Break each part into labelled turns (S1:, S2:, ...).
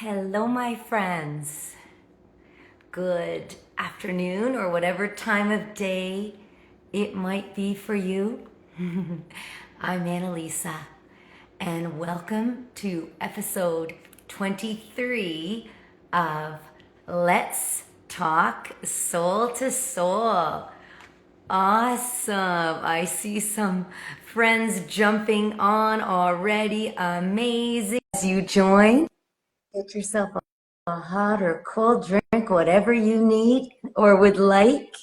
S1: Hello, my friends. Good afternoon, or whatever time of day it might be for you. I'm Annalisa, and welcome to episode 23 of Let's Talk Soul to Soul. Awesome. I see some friends jumping on already. Amazing. As you join, get yourself a hot or cold drink, whatever you need or would like,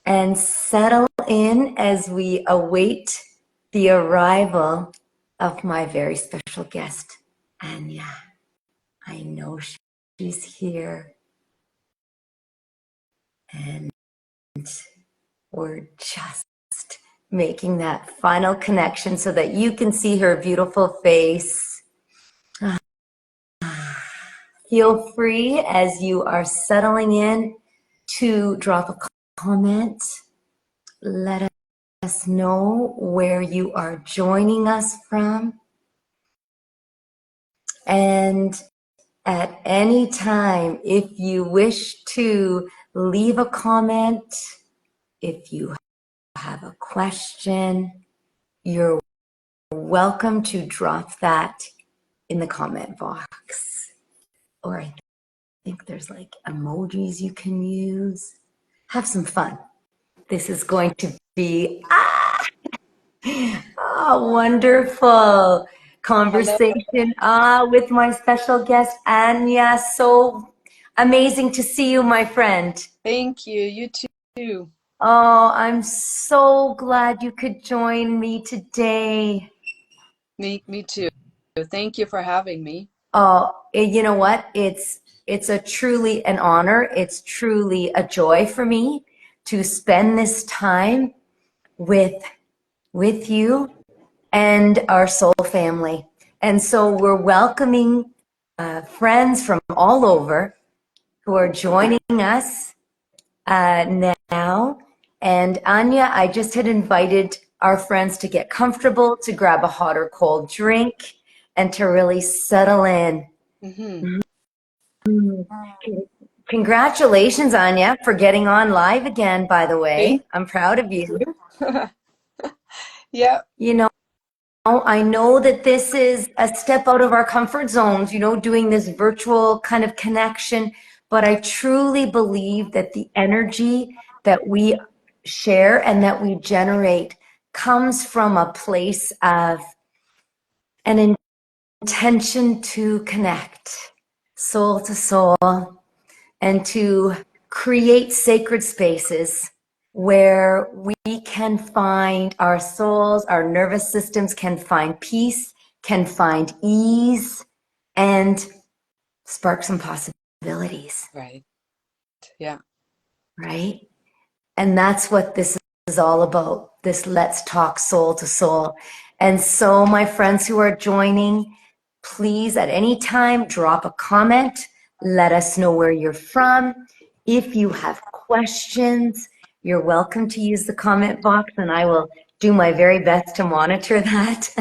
S1: and settle in as we await the arrival of my very special guest, Anya. I know she's here, and we're just making that final connection so that you can see her beautiful face. Feel free as you are settling in to drop a comment. Let us know where you are joining us from. And at any time, if you wish to leave a comment, if you have a question, you're welcome to drop that in the comment box. Or I think there's like emojis you can use. Have some fun. This is going to be wonderful conversation with my special guest, Anya. So amazing to see you, my friend.
S2: Thank you. You too.
S1: Oh, I'm so glad you could join me today.
S2: Me too. Thank you for having me.
S1: Oh, you know what? It's a truly an honor. It's truly a joy for me to spend this time with you and our soul family. And so we're welcoming friends from all over who are joining us now. And Anya, I just had invited our friends to get comfortable, to grab a hot or cold drink, and to really settle in.
S2: Mm-hmm.
S1: Congratulations, Anya, for getting on live again, by the way. I'm proud of you.
S2: Yeah.
S1: You know, I know that this is a step out of our comfort zones, doing this virtual kind of connection, but I truly believe that the energy that we share and that we generate comes from a place of an intention to connect soul to soul and to create sacred spaces where we can find our souls, our nervous systems can find peace, can find ease, and spark some possibilities.
S2: Right. Yeah.
S1: Right? And that's what this is all about, this Let's Talk Soul to Soul. And so, my friends who are joining, please at any time drop a comment. Let us know where you're from. If you have questions, you're welcome to use the comment box, and I will do my very best to monitor that.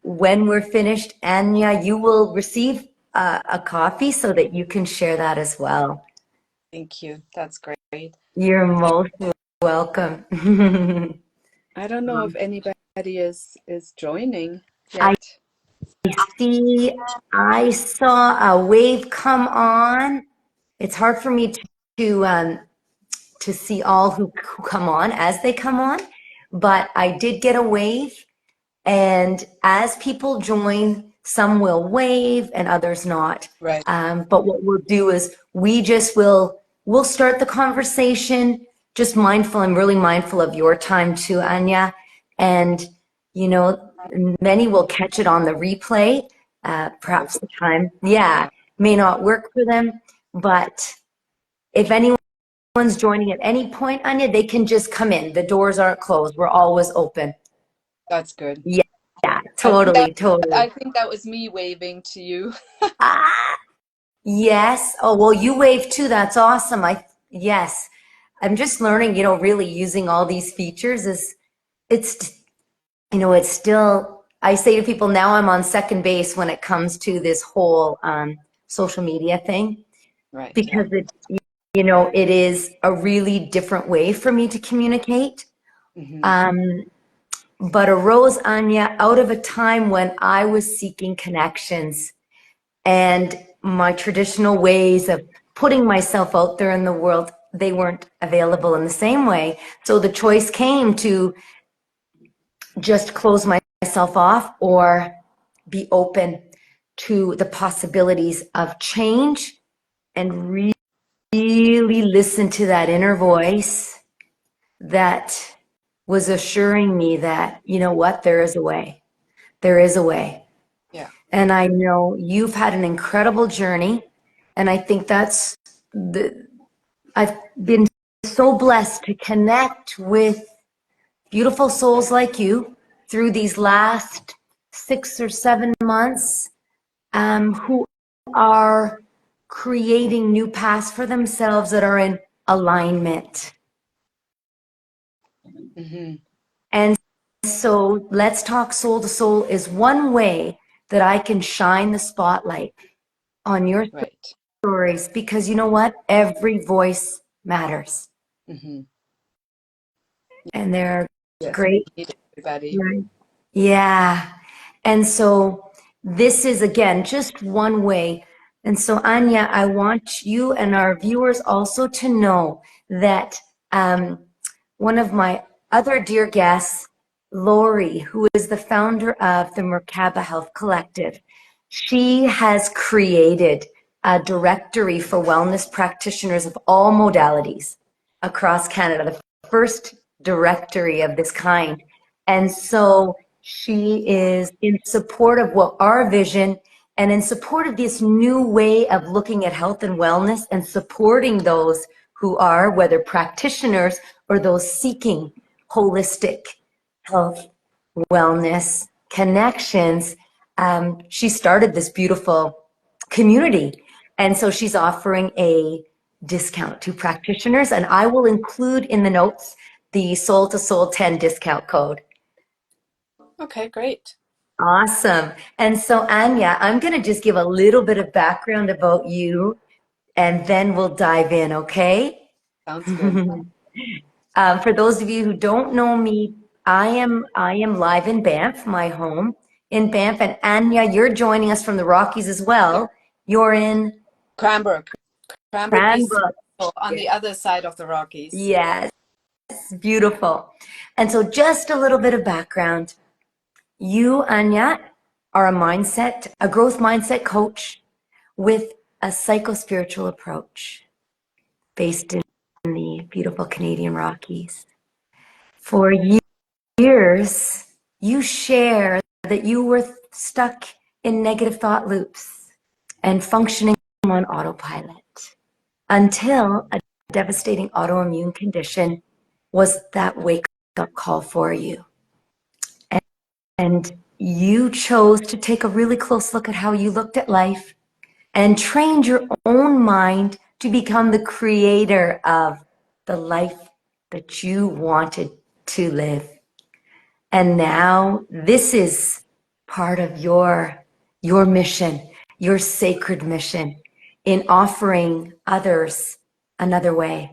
S1: When we're finished, Anya, you will receive a coffee so that you can share that as well.
S2: Thank you. That's great.
S1: You're most welcome.
S2: I don't know if anybody is joining
S1: I
S2: yet.
S1: see, I saw a wave come on. It's hard for me to see all who come on as they come on, but I did get a wave, and as people join, some will wave and others not.
S2: Right.
S1: But what we'll do is we'll start the conversation, just mindful. I'm really mindful of your time too, Anya. And, many will catch it on the replay. Perhaps the time, may not work for them. But if anyone's joining at any point, Anya, they can just come in. The doors aren't closed. We're always open.
S2: That's good.
S1: Yeah, totally.
S2: I think that was me waving to you.
S1: Ah, yes. Oh, well, you wave too. That's awesome. Yes. I'm just learning, really using all these features it's still I say to people now I'm on second base when it comes to this whole social media thing
S2: Right.
S1: because it is a really different way for me to communicate.
S2: Mm-hmm.
S1: Um, but arose, Anya, out of a time when I was seeking connections and my traditional ways of putting myself out there in the world, they weren't available in the same way. So the choice came to just close myself off or be open to the possibilities of change and really listen to that inner voice that was assuring me that, you know what, there is a way. There is a way.
S2: Yeah.
S1: And I know you've had an incredible journey. And I think I've been so blessed to connect with beautiful souls like you through these last 6 or 7 months, who are creating new paths for themselves that are in alignment.
S2: Mm-hmm.
S1: And so Let's Talk Soul to Soul is one way that I can shine the spotlight on your
S2: Right.
S1: stories because you know what? Every voice matters.
S2: Mm-hmm.
S1: And they're
S2: Yes, we
S1: great.
S2: need everybody.
S1: Right. Yeah. And so this is again just one way. And so Anya, I want you and our viewers also to know that one of my other dear guests, Lori, who is the founder of the Merkaba Health Collective, she has created a directory for wellness practitioners of all modalities across Canada, the first directory of this kind. And so she is in support of what our vision and in support of this new way of looking at health and wellness and supporting those who are, whether practitioners or those seeking holistic health, wellness, connections. She started this beautiful community. And so she's offering a discount to practitioners, and I will include in the notes the Soul to Soul 10 discount code.
S2: Okay, great.
S1: Awesome. And so, Anya, I'm going to just give a little bit of background about you, and then we'll dive in, okay?
S2: Sounds good.
S1: For those of you who don't know me, I am live in Banff, my home in Banff, and Anya, you're joining us from the Rockies as
S2: Yeah.
S1: well. You're in
S2: Cranbrook, BC,
S1: Cranbrook.
S2: so on the other side of the Rockies.
S1: Yes, beautiful. And so just a little bit of background. You, Anya, are a growth mindset coach with a psycho-spiritual approach based in the beautiful Canadian Rockies. For years, you share that you were stuck in negative thought loops and functioning on autopilot until a devastating autoimmune condition was that wake-up call for you. And you chose to take a really close look at how you looked at life and trained your own mind to become the creator of the life that you wanted to live. And now this is part of your mission, your sacred mission in offering others another way,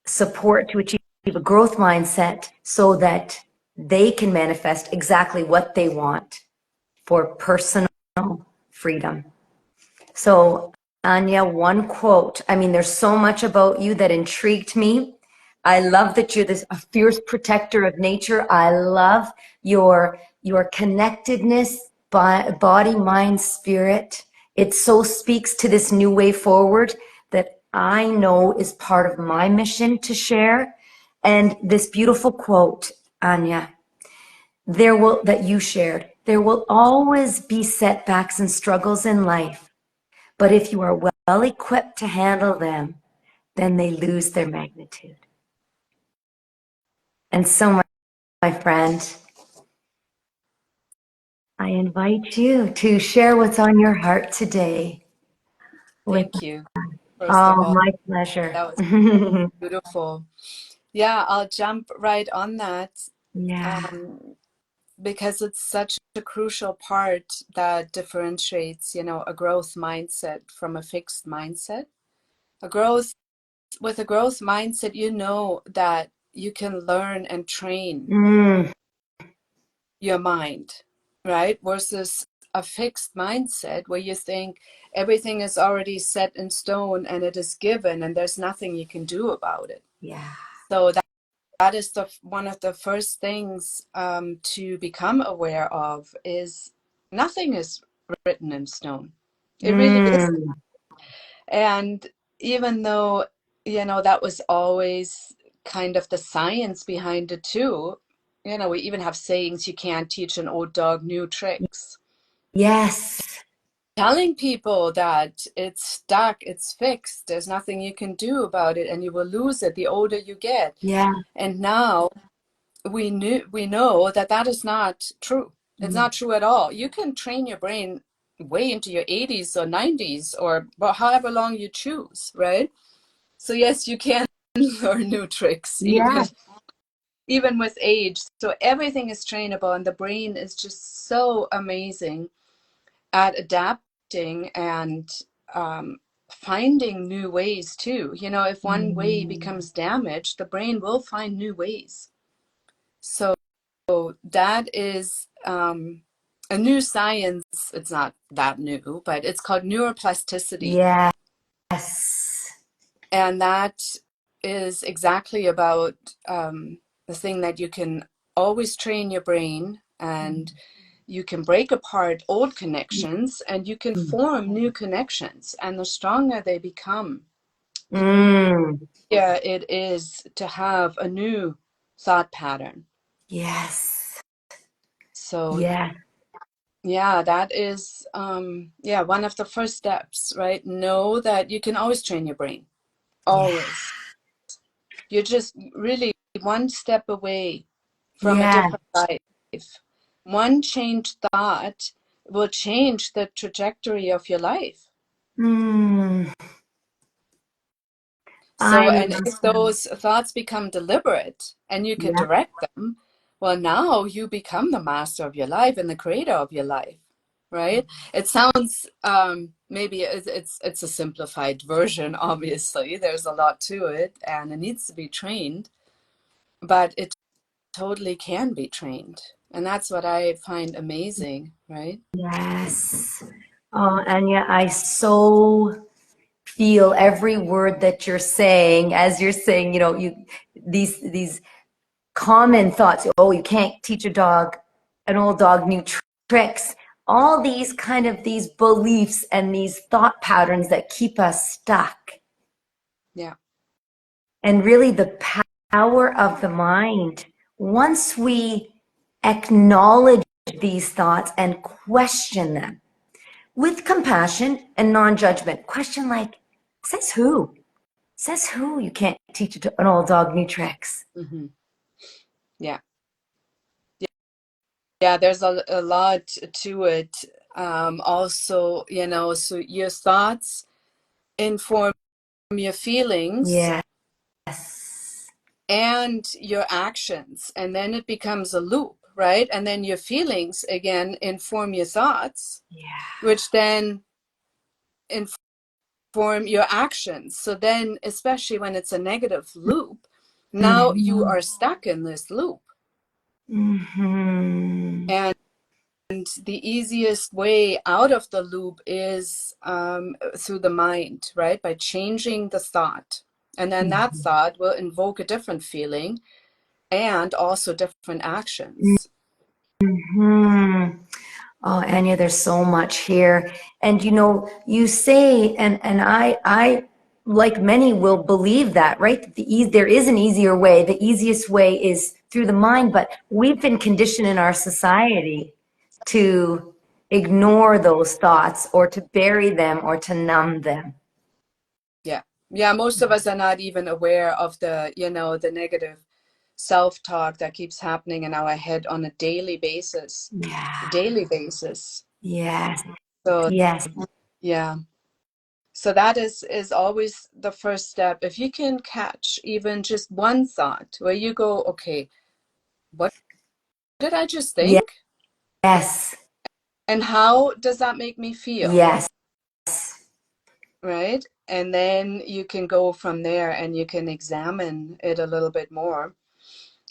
S1: support to achieve a growth mindset so that they can manifest exactly what they want for personal freedom. So, Anya, one quote. I mean, there's so much about you that intrigued me. I love that you're a fierce protector of nature. I love your connectedness, body, mind, spirit. It so speaks to this new way forward that I know is part of my mission to share. And this beautiful quote, Anya, that you shared, there will always be setbacks and struggles in life. But if you are well equipped to handle them, then they lose their magnitude. And so, my friend, I invite you to share what's on your heart today with,
S2: Thank you, first of
S1: oh,
S2: all.
S1: my pleasure.
S2: That was beautiful. Yeah, I'll jump right on that.
S1: Yeah.
S2: Um, because it's such a crucial part that differentiates, a growth mindset from a fixed mindset. With a growth mindset, you know that you can learn and train
S1: Mm,
S2: your mind, right? Versus a fixed mindset where you think everything is already set in stone and it is given and there's nothing you can do about it.
S1: yeah.
S2: So that is one of the first things to become aware of is nothing is written in stone. It really isn't.
S1: Mm,
S2: And even though, that was always kind of the science behind it too, we even have sayings, you can't teach an old dog new tricks.
S1: yes.
S2: Telling people that it's stuck, it's fixed, there's nothing you can do about it, and you will lose it the older you get.
S1: Yeah.
S2: And now we know that that is not true. It's
S1: Mm,
S2: not true at all. You can train your brain way into your 80s or 90s or however long you choose, right? So yes, you can learn new tricks
S1: yeah.
S2: even with age. So everything is trainable, and the brain is just so amazing at adapting and finding new ways too. If one way
S1: Mm,
S2: becomes damaged, the brain will find new ways. So that is a new science. It's not that new, but it's called neuroplasticity.
S1: yes.
S2: And that is exactly about the thing that you can always train your brain, and you can break apart old connections and you can form new connections. And the stronger they become,
S1: Mm,
S2: yeah, it is to have a new thought pattern.
S1: yes.
S2: So
S1: Yeah.
S2: yeah, that is one of the first steps, right? Know that you can always train your brain.
S1: Yeah.
S2: Always. You're just really one step away from a
S1: Yeah.
S2: different life. One changed thought will change the trajectory of your life.
S1: Mm, I
S2: So, and
S1: love
S2: if
S1: that.
S2: those thoughts become deliberate and you can
S1: Yeah.
S2: direct them, well, now you become the master of your life and the creator of your life, right? It sounds maybe it's a simplified version. Obviously, there's a lot to it, and it needs to be trained, but it totally can be trained, and that's what I find amazing, right?
S1: Yes. Oh, Anya, I so feel every word that you're saying as you're saying, these common thoughts. Oh, you can't teach an old dog new tricks. All these kind of these beliefs and these thought patterns that keep us stuck.
S2: Yeah,
S1: And really the power of the mind. Once we acknowledge these thoughts and question them with compassion and non-judgment, question like, says who? Says who you can't teach an old dog new tricks?
S2: hmm, yeah, yeah. There's a lot to it. Also, so your thoughts inform your feelings
S1: Yes.
S2: and your actions, and then it becomes a loop, right? And then your feelings again inform your thoughts,
S1: Yeah.
S2: which then inform your actions. So then, especially when it's a negative loop, now you
S1: Mm-hmm.
S2: are stuck in this loop.
S1: Mm-hmm.
S2: And the easiest way out of the loop is through the mind, right? By changing the thought. And then that thought will invoke a different feeling and also different actions.
S1: Mm-hmm. Oh, Anya, there's so much here. And you say, and I, like many, will believe that, right? That there is an easier way. The easiest way is through the mind, but we've been conditioned in our society to ignore those thoughts or to bury them or to numb them.
S2: Yeah. Yeah, most of us are not even aware of the negative self-talk that keeps happening in our head on a daily basis.
S1: Yeah.
S2: Daily basis.
S1: Yes.
S2: So
S1: Yes.
S2: yeah. So that is always the first step. If you can catch even just one thought where you go, okay, what did I just
S1: Yes.
S2: think?
S1: Yes.
S2: And how does that make me feel?
S1: Yes.
S2: Right? And then you can go from there and you can examine it a little bit more.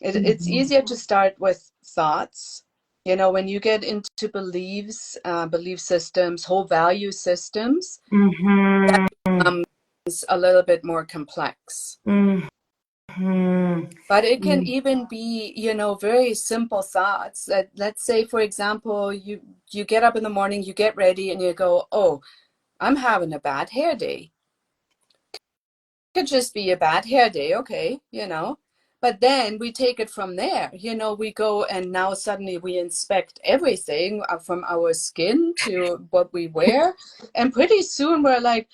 S2: It's
S1: Mhm.
S2: easier to start with thoughts. You know, when you get into beliefs, belief systems, whole value systems,
S1: Mhm.
S2: it's a little bit more complex.
S1: Mhm.
S2: But it can
S1: Mhm.
S2: even be, you know, very simple thoughts that, let's say, for example, you get up in the morning, you get ready, and you go, "Oh, I'm having a bad hair day." Could just be a bad hair day, okay, you know. But then we take it from there. You know, we go and now suddenly we inspect everything from our skin to what we wear. And pretty soon we're like,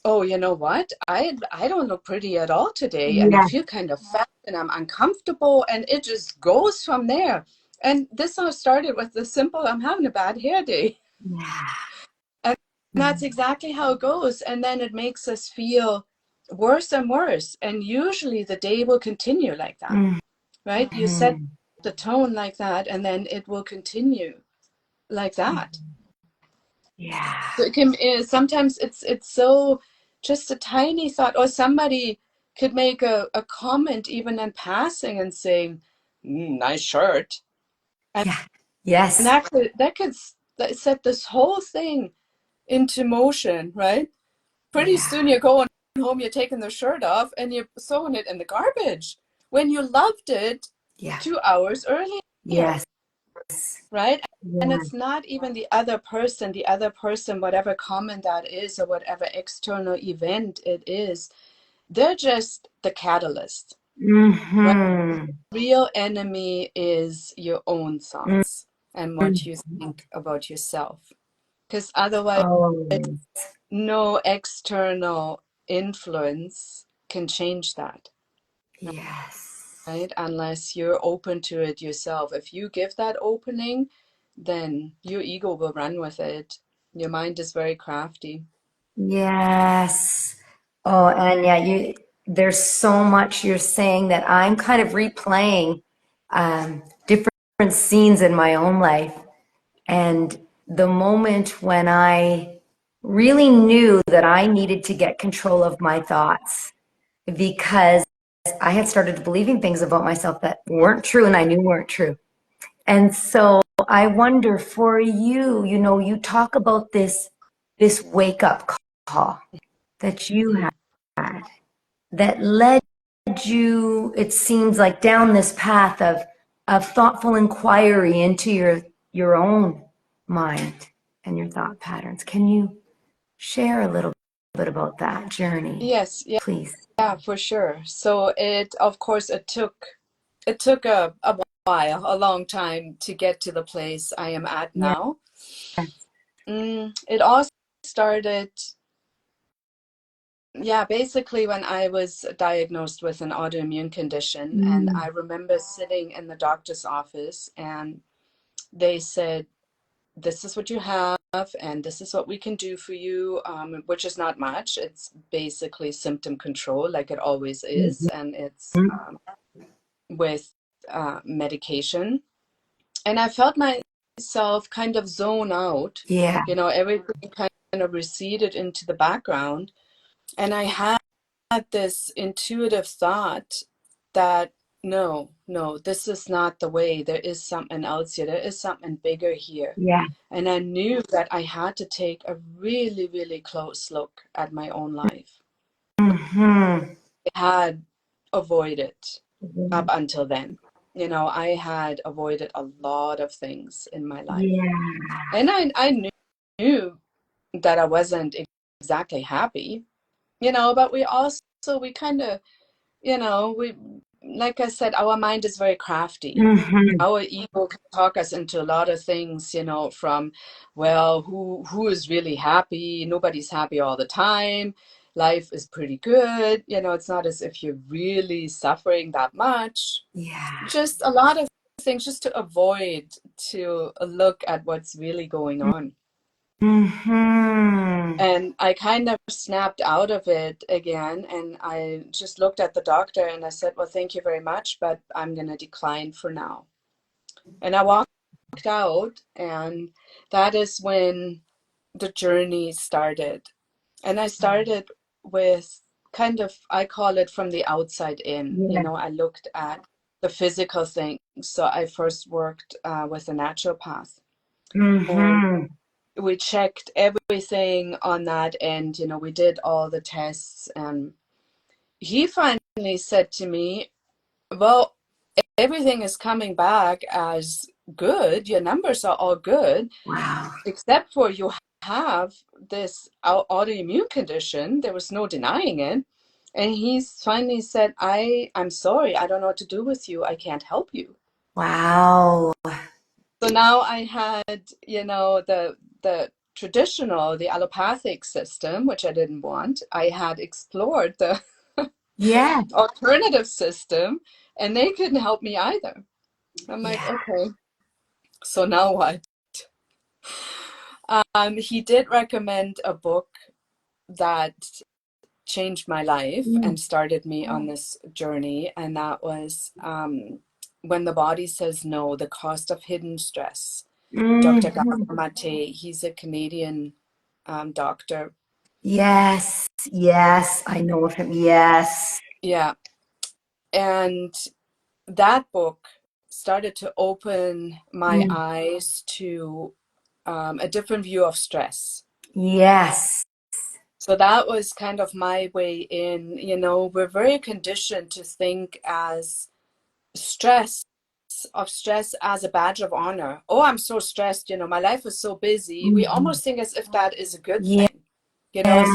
S2: oh, you know what? I don't look pretty at all today. And I
S1: Yes.
S2: feel kind of fat and I'm uncomfortable. And it just goes from there. And this all started with the simple, I'm having a bad hair day.
S1: Yeah.
S2: And that's exactly how it goes. And then it makes us feel worse and worse. And usually the day will continue like that, right? You set
S1: Mhm.
S2: the tone like that, and then it will continue like that.
S1: Yeah.
S2: So it can sometimes it's so just a tiny thought, or somebody could make a comment even in passing and saying, nice shirt. And
S1: Yeah. Yes.
S2: that could set this whole thing into motion, right? Pretty
S1: Yeah.
S2: soon you're going home, you're taking the shirt off, and you're throwing it in the garbage when you loved it
S1: Yeah.
S2: 2 hours earlier,
S1: Yes.
S2: right? And
S1: Yeah.
S2: it's not even the other person, whatever comment that is, or whatever external event it is, they're just the catalyst, right?
S1: Mhm.
S2: Real enemy is your own thoughts and what you think about yourself. Because otherwise,
S1: Oh,
S2: no external influence can change that,
S1: yes.
S2: right? Unless you're open to it yourself. If you give that opening, then your ego will run with it. Your mind is very crafty.
S1: Yes. Oh, Anya, there's so much you're saying that I'm kind of replaying different scenes in my own life. And the moment when I really knew that I needed to get control of my thoughts because I had started believing things about myself that weren't true and I knew weren't true. And so I wonder for you, you talk about this wake up call that you
S2: Mm.
S1: had that led you, it seems like, down this path of thoughtful inquiry into your own mind and your thought patterns. Can you share a little bit about that journey,
S2: Yes, yeah,
S1: please?
S2: yeah, for sure. So of course, it took a while, a long time to get to the place I am at
S1: Yeah.
S2: now. It all started, yeah, basically when I was diagnosed with an autoimmune condition, and I
S1: Mm,
S2: remember sitting in the doctor's office, and they said, "This is what you have, and this is what we can do for you," which is not much. It's basically symptom control, like it always is,
S1: mhm.
S2: and it's with medication. And I felt myself kind of zone out.
S1: Yeah.
S2: You know, everything kind of receded into the background. And I had this intuitive thought that no, no, this is not the way. There is something else here. There is something bigger here.
S1: Yeah.
S2: And I knew that I had to take a really, really close look at my own life.
S1: Hmm.
S2: I had avoided up until then. You know, I had avoided a lot of things in my life.
S1: Yeah.
S2: And I knew that I wasn't exactly happy, but we kind of, we, like I said, our mind is very crafty.
S1: Hmm.
S2: Our ego can talk us into a lot of things, from, well, who is really happy? Nobody's happy all the time. Life is pretty good. It's not as if you're really suffering that much.
S1: Yeah.
S2: Just a lot of things just to avoid to look at what's really going on.
S1: Hmm.
S2: And I kind of snapped out of it again, and I just looked at the doctor and I said, well, thank you very much, but I'm going to decline for now. And I walked out, and that is when the journey started. And I started with kind of, I call it from the outside in. You
S1: Yeah.
S2: know, I looked at the physical things. So I first worked with a naturopath, and
S1: Mm-hmm.
S2: we checked everything on that end. You know, we did all the tests, and he finally said to me, well, everything is coming back as good. Your numbers are all good,
S1: Wow.
S2: except for you have this autoimmune condition. There was no denying it. And he finally said, I'm sorry, I don't know what to do with you. I can't help you.
S1: Wow.
S2: So now I had, you know, the traditional, the allopathic system, which I didn't want. I had explored the
S1: Yeah.
S2: alternative system, and they couldn't help me either. I'm like,
S1: Yeah.
S2: okay, so now what? He did recommend a book that changed my life and started me on this journey, and that was When the Body Says No, The Cost of Hidden Stress. Dr.
S1: Mm-hmm.
S2: Gabor Mate, he's a Canadian doctor.
S1: Yes. Yes. I know of him. Yes.
S2: Yeah, and that book started to open my
S1: Mm.
S2: eyes to a different view of stress.
S1: Yes.
S2: So that was kind of my way in. You know, we're very conditioned to think as stress stress as a badge of honor. Oh, I'm so stressed, you know, my life is so busy. We
S1: Mhm.
S2: almost think as if that is a good
S1: Yeah.
S2: thing. You know,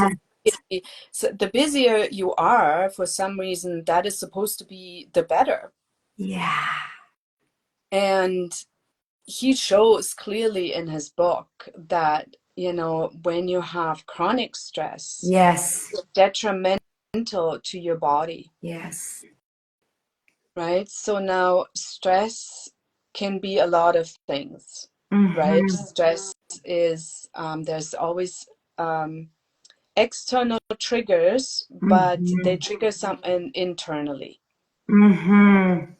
S2: so the busier you are, for some reason, that is supposed to be the better.
S1: Yeah.
S2: And he shows clearly in his book that, you know, when you have chronic stress,
S1: Yes.
S2: it's detrimental to your body,
S1: Yes.
S2: right? So now stress can be a lot of things, right?
S1: Mm-hmm.
S2: Stress is, there's always external triggers, but they
S1: Mm-hmm.
S2: trigger something internally.
S1: Mm-hmm.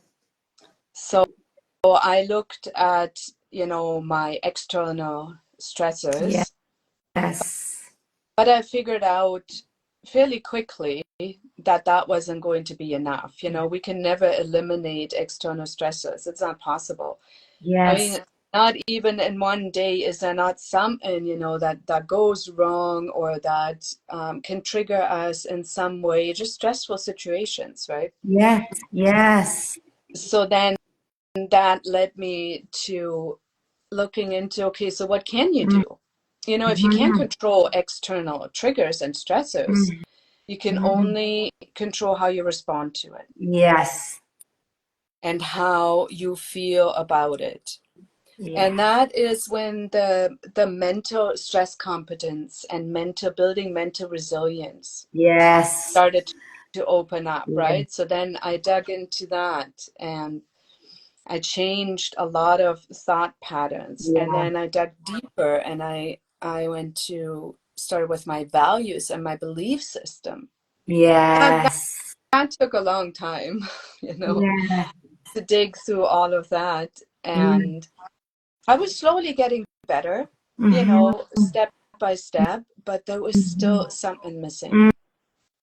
S2: So I looked at, you know, my external stressors,
S1: Yes.
S2: but I figured out fairly quickly that that wasn't going to be enough. You know, we can never eliminate external stressors. It's not possible. I
S1: Yes.
S2: mean, not even in one day is there not something, you know, that goes wrong or that can trigger us in some way, just stressful situations, right?
S1: Yes. Yes.
S2: So then that led me to looking into, okay, so what can you do? You know, if you can't
S1: Mm-hmm.
S2: control external triggers and stressors, you can
S1: Mm-hmm.
S2: only control how you respond to it
S1: Yes.
S2: and how you feel about it.
S1: Yeah.
S2: And that is when the mental stress competence and mental building mental resilience
S1: Yes.
S2: started to open up,
S1: Yeah.
S2: right? So then I dug into that, and I changed a lot of thought patterns, and
S1: Yeah.
S2: then I dug deeper, and I went to start with my values and my belief system. That,
S1: Yes.
S2: that took a long time, you know,
S1: Yeah.
S2: to dig through all of that.
S1: Mm-hmm.
S2: And I was slowly getting better, you
S1: Mm-hmm.
S2: know, step by step, but there was still something missing.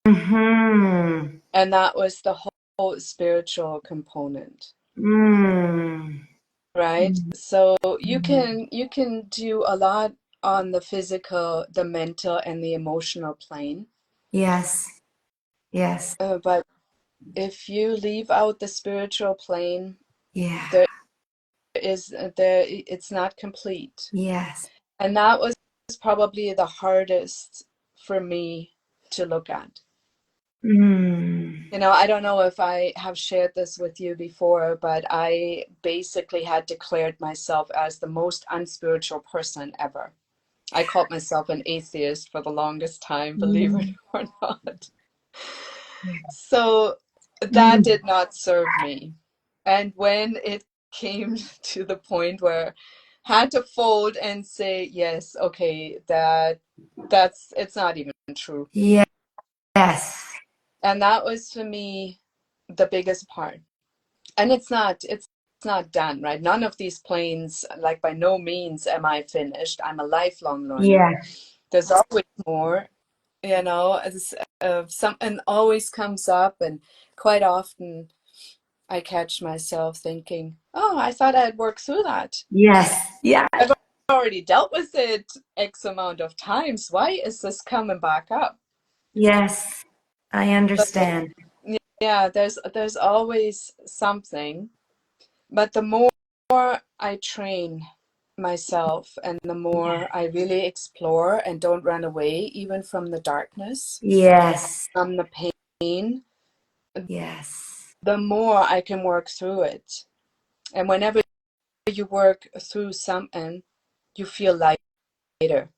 S1: Mm-hmm.
S2: And that was the whole spiritual component,
S1: Mm-hmm.
S2: right? So you can do a lot on the physical, the mental, and the emotional plane.
S1: Yes. Yes.
S2: But if you leave out the spiritual plane,
S1: Yeah.
S2: there it's not complete.
S1: Yes.
S2: And that was probably the hardest for me to look at.
S1: Mm.
S2: You know, I don't know if I have shared this with you before, but I basically had declared myself as the most unspiritual person ever. I called myself an atheist for the longest time, believe it
S1: Mm.
S2: or not. So that
S1: Mm.
S2: did not serve me. And when it came to the point where I had to fold and say, yes, okay, that's it's not even true.
S1: Yes. Yes.
S2: And that was for me the biggest part. And it's not. not done, right? None of these planes, like by no means am I finished. I'm a lifelong learner.
S1: Yeah.
S2: There's always more, you know, something always comes up, and quite often I catch myself thinking, oh, I thought I'd worked through that.
S1: Yes. Yeah.
S2: I've already dealt with it X amount of times. Why is this coming back up?
S1: Yes. I
S2: So
S1: understand.
S2: yeah, there's always something. But the more I train myself and the more I really explore and don't run away even from the darkness,
S1: Yes.
S2: from the pain,
S1: Yes.
S2: the more I can work through it. And whenever you work through something, you feel lighter,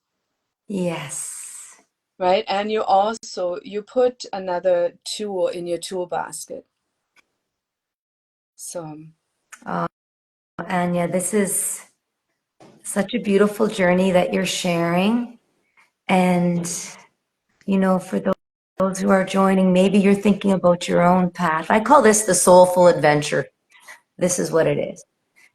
S1: Yes.
S2: right? And you put another tool in your tool basket. So
S1: Oh, Anya, this is such a beautiful journey that you're sharing. And, for those who are joining, maybe you're thinking about your own path. I call this the soulful adventure. This is what it is.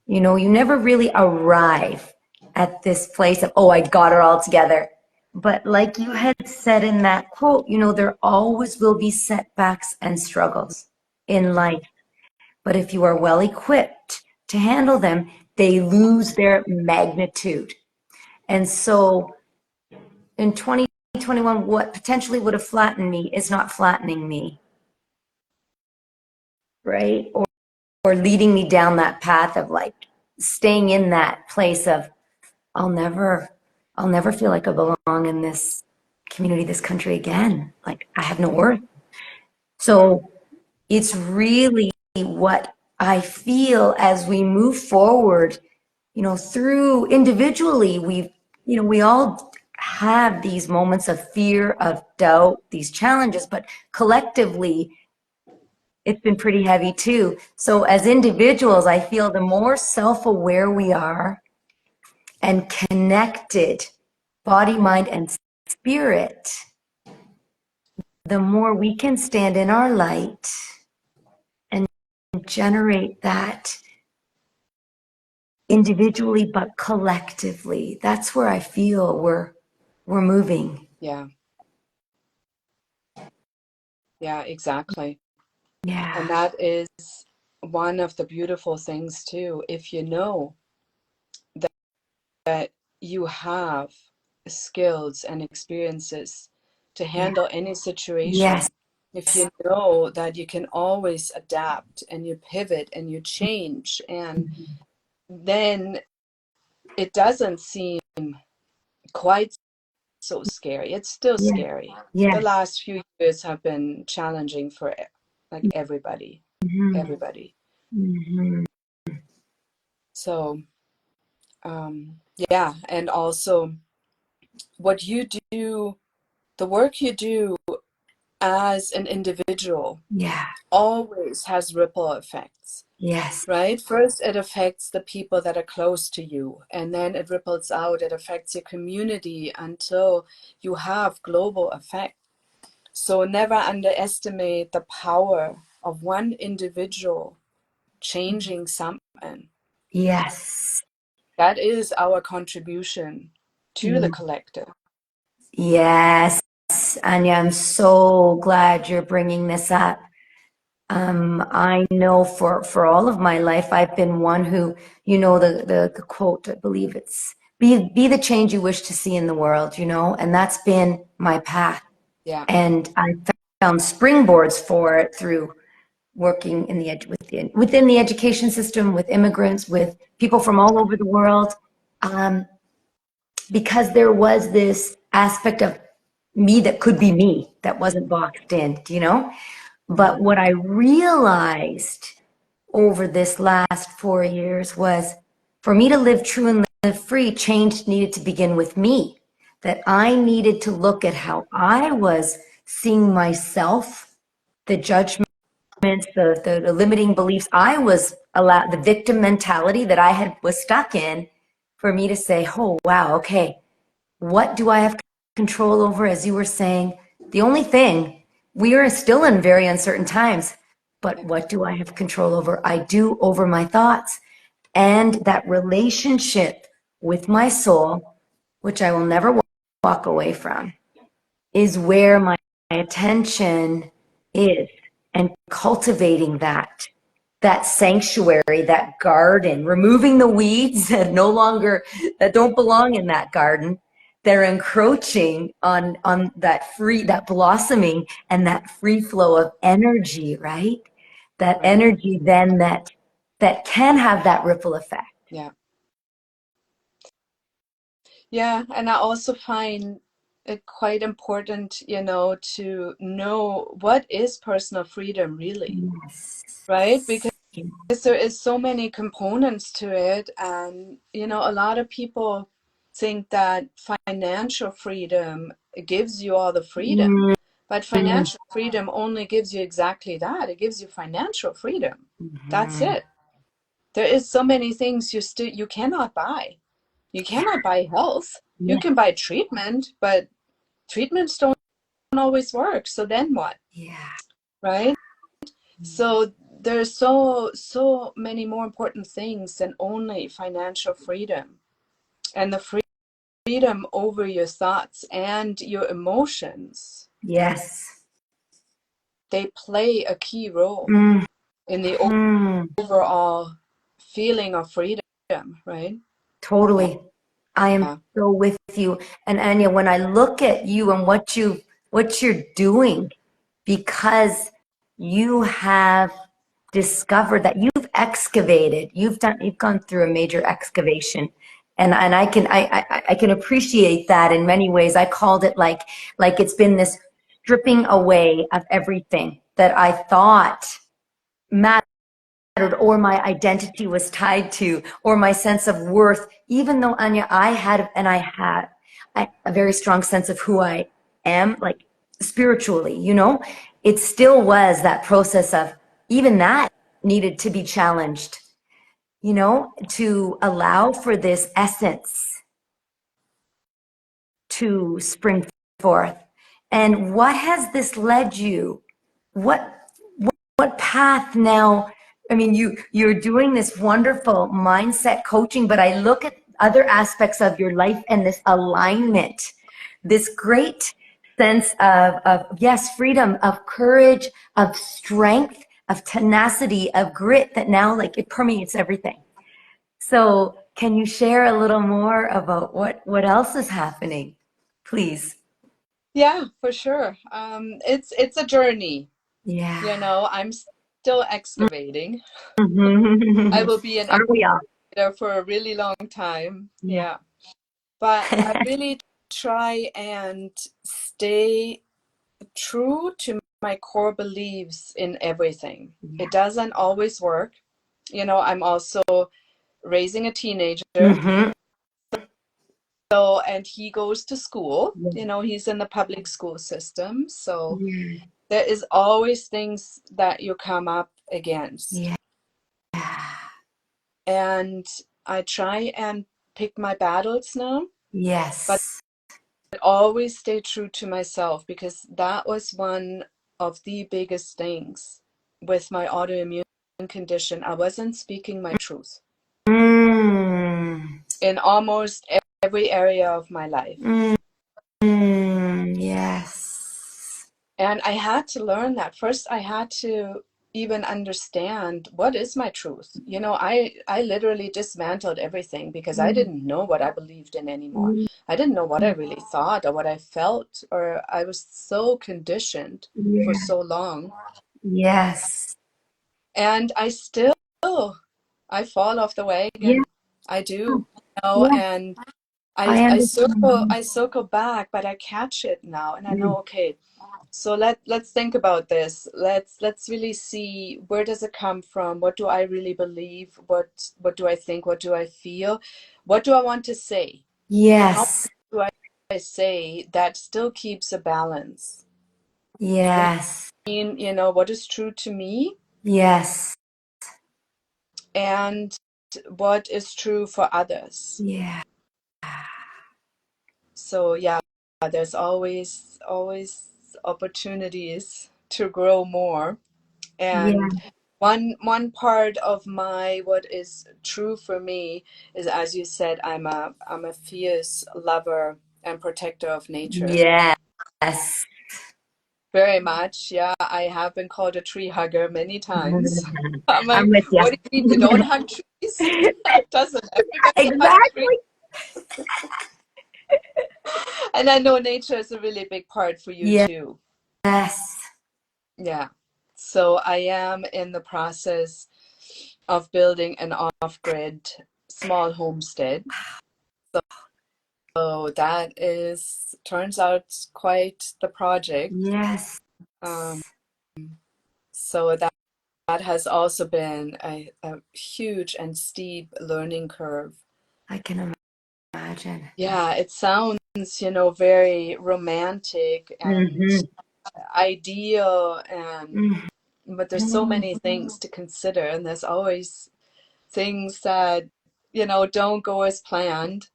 S1: You never really arrive at this place of, oh, I got it all together. But like you had said in that quote, there always will be setbacks and struggles in life. But if you are well equipped to handle them, they lose their magnitude. And so in 2021, what potentially would have flattened me is not flattening me, right? Or leading me down that path of like staying in that place of I'll never I'll never feel like I belong in this community, this country again. Like I have no worth. So it's really what I feel as we move forward, through individually, we all have these moments of fear, of doubt, these challenges, but collectively, it's been pretty heavy too. So as individuals, I feel the more self-aware we are and connected, body, mind, and spirit, the more we can stand in our light and generate that individually but collectively. That's where I feel we're moving.
S2: yeah, yeah, exactly. And
S1: Yeah.
S2: that is one of the beautiful things too. If you know that you have skills and experiences to
S1: Yeah.
S2: handle any
S1: Yes.
S2: situation, if you know that you can always adapt and you pivot and you change, and then it doesn't seem quite so scary. It's still
S1: Yeah.
S2: scary. The
S1: Yes.
S2: last few years have been challenging for like everybody,
S1: Mhm.
S2: everybody.
S1: Mhm.
S2: So, yeah, and also what you do, the work you do as an individual
S1: Yeah.
S2: always has ripple effects,
S1: Yes.
S2: right? First, it affects the people that are close to you, and then it ripples out, it affects your community until you have global effect. So never underestimate the power of one individual changing something.
S1: Yes.
S2: That is our contribution to the collective.
S1: Yes. Anya, I'm so glad you're bringing this up. I know for all of my life, I've been one who, the quote, I believe it's be the change you wish to see in the world, and that's been my path.
S2: Yeah,
S1: And I found springboards for it through working within the education system, with immigrants, with people from all over the world, um, because there was this aspect of me that could be me that wasn't boxed in. But what I realized over this last 4 years was for me to live true and live free, change needed to begin with me. That I needed to look at how I was seeing myself, the judgments, the limiting beliefs I was allowed, the victim mentality that was stuck in, for me to say, oh, wow, okay, what do I have control over? As you were saying, the only thing, we are still in very uncertain times. But what do I have control over? I do over my thoughts. And that relationship with my soul, which I will never walk away from, is where my attention is, and cultivating that sanctuary, that garden, removing the weeds that no longer, that don't belong in that garden. They're encroaching on that blossoming and that free flow of energy, right? That
S2: Right.
S1: energy then that can have that ripple effect.
S2: Yeah. Yeah, and I also find it quite important, to know what is personal freedom really,
S1: Yes.
S2: right? Because there is so many components to it, and a lot of people think that financial freedom gives you all the freedom, but financial freedom only gives you exactly that. It gives you financial freedom. That's it. There is so many things you cannot buy. You cannot buy health. You
S1: Yeah.
S2: can buy treatment, but treatments don't always work. So then what?
S1: Yeah.
S2: Right? So there's so many more important things than only financial freedom. And the freedom over your thoughts and your emotions,
S1: Yes.
S2: they play a key role in the overall feeling of freedom, right?
S1: Totally. I am
S2: Yeah.
S1: so with you. And Anya, when I look at you and what you're doing, because you have discovered that you've excavated, you've gone through a major excavation. And I can appreciate that in many ways. I called it like it's been this stripping away of everything that I thought mattered, or my identity was tied to, or my sense of worth, even though Anya, I had a very strong sense of who I am, like spiritually, it still was that process of even that needed to be challenged, to allow for this essence to spring forth. And what has this led you? What what path now? I mean, you're doing this wonderful mindset coaching, but I look at other aspects of your life and this alignment, this great sense of yes, freedom, of courage, of strength, of tenacity, of grit that now like it permeates everything. So can you share a little more about what else is happening, please?
S2: Yeah, for sure. It's a journey.
S1: Yeah.
S2: I'm still excavating. I
S1: Mhm.
S2: will be an
S1: Aren't we all?
S2: excavator for a really long time.
S1: Yeah.
S2: Yeah. But I really try and stay true to my core beliefs in everything.
S1: Yeah.
S2: It doesn't always work. I'm also raising a teenager.
S1: Mm-hmm.
S2: So, and he goes to school,
S1: Yeah.
S2: he's in the public school system. So
S1: Yeah.
S2: there is always things that you come up against.
S1: Yeah.
S2: And I try and pick my battles now, but
S1: Yes.
S2: always stay true to myself, because that was one of the biggest things with my autoimmune condition. I wasn't speaking my truth
S1: Mm.
S2: in almost every area of my life.
S1: Mm. Yes.
S2: And I had to learn that. First, I had to even understand what is my truth. I literally dismantled everything because I didn't know what I believed in anymore. I didn't know what I really thought or what I felt, or I was so conditioned for
S1: Yeah.
S2: so long.
S1: Yes.
S2: And I fall off the
S1: Yeah.
S2: wagon. I do,
S1: Yeah.
S2: and
S1: I
S2: I circle
S1: understand.
S2: I circle back, but I catch it now, and I know, okay, so let's think about this. Let's really see, where does it come from? What do I really believe? What do I think? What do I feel? What do I want to say? And how
S1: Yes.
S2: do I say that still keeps a balance?
S1: Yes.
S2: What is true to me
S1: Yes.
S2: and what is true for others.
S1: Yeah.
S2: So yeah, there's always opportunities to grow more.
S1: Yeah.
S2: And one part of my what is true for me is, as you said, I'm a fierce lover and protector of nature.
S1: Yes.
S2: Very much. Yeah, I have been called a tree hugger many times. I'm
S1: I'm
S2: like,
S1: with
S2: what do you mean you
S1: you.
S2: don't hug trees? Doesn't everybody hug trees?
S1: Exactly.
S2: And I know nature is a really big part for you too.
S1: Yes.
S2: Yeah. So I am in the process of building an off-grid small homestead. So that is turns out quite the project.
S1: Yes.
S2: Um, so that has also been a huge and steep learning curve.
S1: I can imagine.
S2: Yeah, it sounds, very romantic and
S1: Mm-hmm.
S2: ideal, and but there's so
S1: Mm-hmm.
S2: many things to consider, and there's always things that, don't go as planned.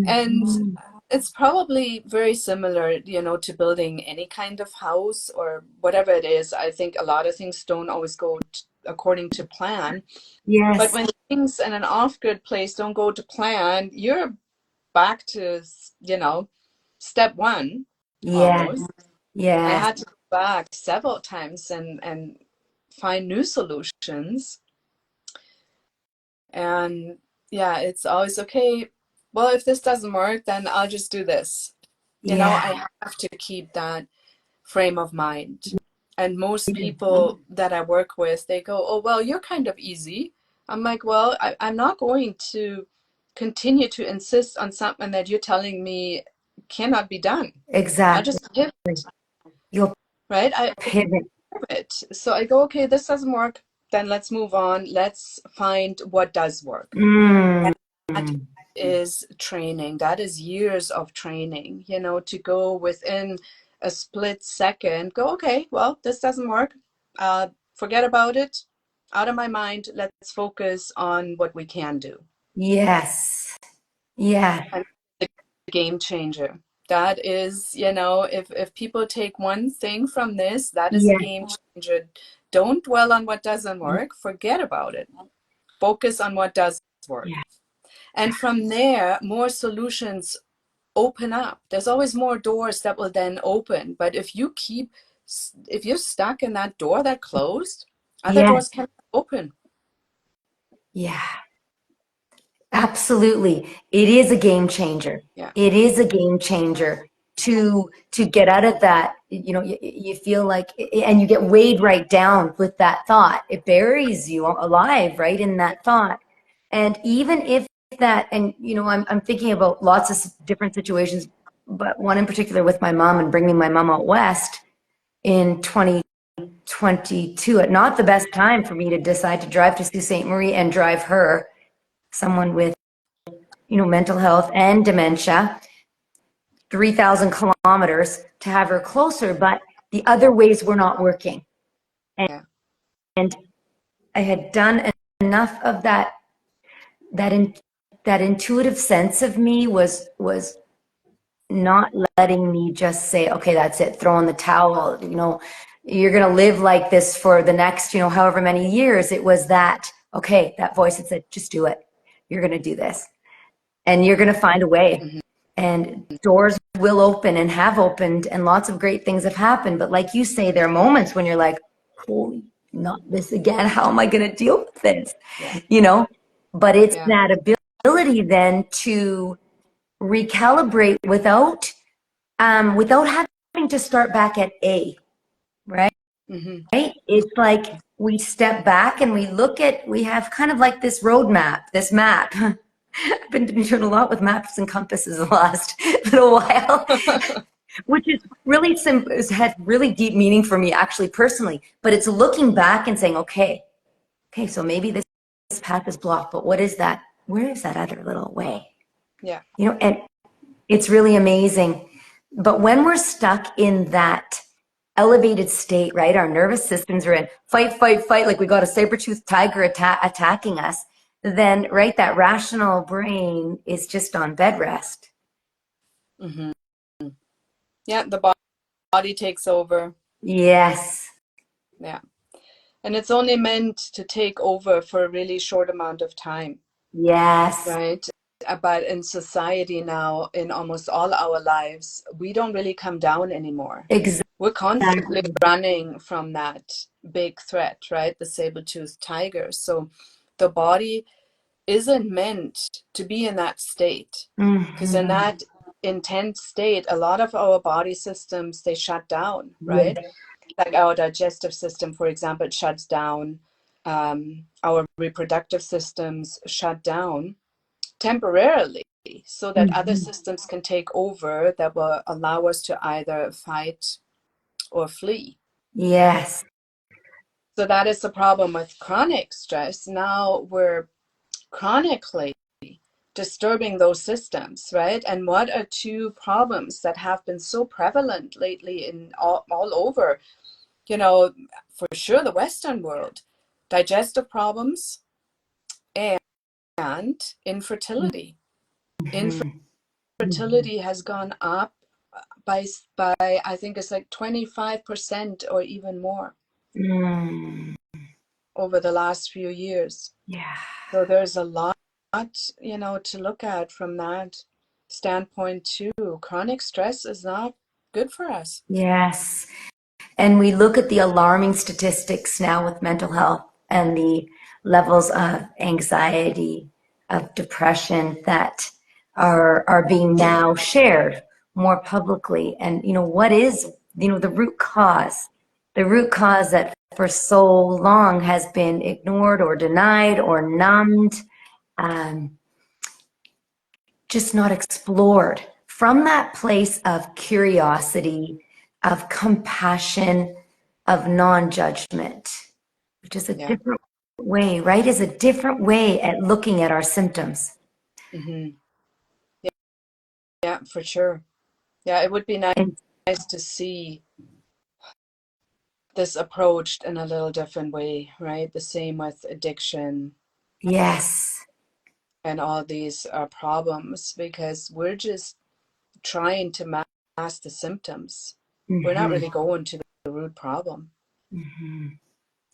S2: And
S1: Mm-hmm.
S2: it's probably very similar, to building any kind of house or whatever it is. I think a lot of things don't always go according to plan. But
S1: Yes.
S2: when things in an off-grid place don't go to plan, you're back to, step one
S1: Yes.
S2: almost. I
S1: Yes.
S2: had to go back several times and find new solutions. And yeah, it's always okay. Well, if this doesn't work, then I'll just do this.
S1: Yeah.
S2: I have to keep that frame of mind. And most people that I work with, they go, "Oh, well, you're kind of easy." I'm like, "Well, I'm not going to continue to insist on something that you're telling me cannot be done. I'll
S1: Exactly.
S2: just pivot,
S1: You'll
S2: right? I
S1: pivot.
S2: pivot. So I go, okay, this doesn't work. Then let's move on. Let's find what does work.
S1: Mm.
S2: That is training. That is years of training, to go within a split second, go, okay, well, this doesn't work. Forget about it. Out of my mind. Let's focus on what we can do.
S1: Yes. Yeah.
S2: And the game changer. That is, if people take one thing from this, that is a
S1: Yeah.
S2: game changer. Don't dwell on what doesn't work. Forget about it. Focus on what does work.
S1: Yeah.
S2: And from there, more solutions open up. There's always more doors that will then open. But if you're stuck in that door that closed, other
S1: Yeah.
S2: doors can open.
S1: Yeah. Absolutely. It is a game changer.
S2: Yeah.
S1: It is a game changer to get out of that, you feel like, and you get weighed right down with that thought. It buries you alive, right, in that thought. And even if that, and I'm thinking about lots of different situations, but one in particular with my mom and bringing my mom out west in 2022, at not the best time for me to decide to drive to Sault Ste. Marie and drive her, someone with mental health and dementia, 3,000 kilometers to have her closer, but the other ways were not working.
S2: Yeah.
S1: And I had done enough of that, that, in, that intuitive sense of me was not letting me just say, okay, that's it, throw in the towel, you're going to live like this for the next, however many years. It was that, okay, that voice that said, just do it. You're going to do this and you're going to find a way.
S2: Mm-hmm.
S1: And doors will open and have opened and lots of great things have happened. But like you say, there are moments when you're like, holy, not this again. How am I going to deal with this?
S2: Yeah.
S1: But it's
S2: Yeah.
S1: that ability then to recalibrate without having to start back at A, right?
S2: Mm-hmm.
S1: It's like we step back and we have kind of like this roadmap, this map. I've been doing a lot with maps and compasses the last little while, which is really simple, has had really deep meaning for me actually personally, but it's looking back and saying, okay, so maybe this path is blocked, but what is that? Where is that other little way?
S2: Yeah.
S1: And it's really amazing. But when we're stuck in that elevated state, right? Our nervous systems are in fight, fight, fight, like we got a saber-toothed tiger attacking us. Then, right, that rational brain is just on bed rest.
S2: Mm-hmm. Yeah. The body takes over.
S1: Yes.
S2: Yeah. And it's only meant to take over for a really short amount of time,
S1: Yes,
S2: right? But in society now, in almost all our lives, we don't really come down anymore.
S1: exactly.
S2: We're constantly running from that big threat, right? The saber-toothed tiger. So the body isn't meant to be in that state, because in
S1: Hmm.
S2: that intense state, a lot of our body systems, they shut down,
S1: Yeah.
S2: right? Like our digestive system, for example, it shuts down. Our reproductive systems shut down temporarily so that other
S1: Hmm.
S2: systems can take over that will allow us to either fight or flee.
S1: Yes.
S2: So that is the problem with chronic stress. Now we're chronically disturbing those systems, right? And what are two problems that have been so prevalent lately in all over, you know, for sure the Western world? Digestive problems and infertility.
S1: Hmm.
S2: Infertility has gone up by I think it's like 25% or even more
S1: Mm.
S2: over the last few years.
S1: Yeah.
S2: So there's a lot, to look at from that standpoint too. Chronic stress is not good for us.
S1: Yes. And we look at the alarming statistics now with mental health and the levels of anxiety, of depression that are being now shared more publicly. And what is, the root cause? The root cause that for so long has been ignored or denied or numbed, um, just not explored. From that place of curiosity, of compassion, of non-judgment, which is a
S2: Yeah.
S1: different way, right? Is a different way at looking at our symptoms.
S2: Hmm. Yeah, yeah, for sure. Yeah, it would be nice
S1: And
S2: to see this approached in a little different way, right? The same with addiction
S1: yes.
S2: and all these problems, because we're just trying to mask the symptoms. We're not
S1: Hmm.
S2: really going to the root problem.
S1: Hmm.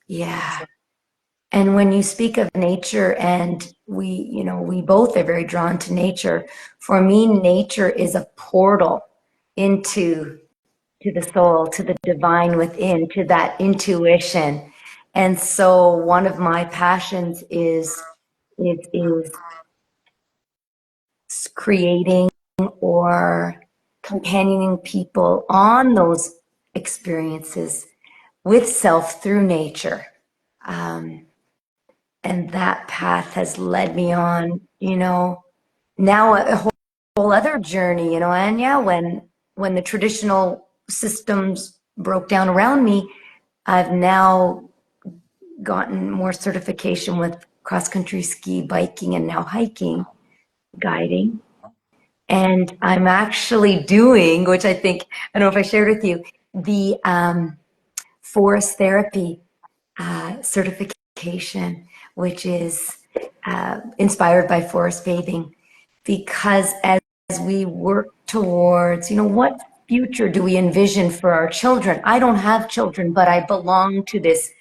S1: Yeah.
S2: So,
S1: And when you speak of nature, and we both are very drawn to nature. For me, nature is a portal into to the soul, to the divine within, to that intuition. And so one of my passions is creating or companioning people on those experiences with self through nature. Um, and that path has led me on, now a whole other journey, Anya, when the traditional systems broke down around me, I've now gotten more certification with cross country ski, biking, and now hiking, guiding. And I'm actually doing, which I don't know if I shared with you, the forest therapy certification, which is inspired by forest bathing, because as we work towards, what future do we envision for our children? I don't have children, but I belong to this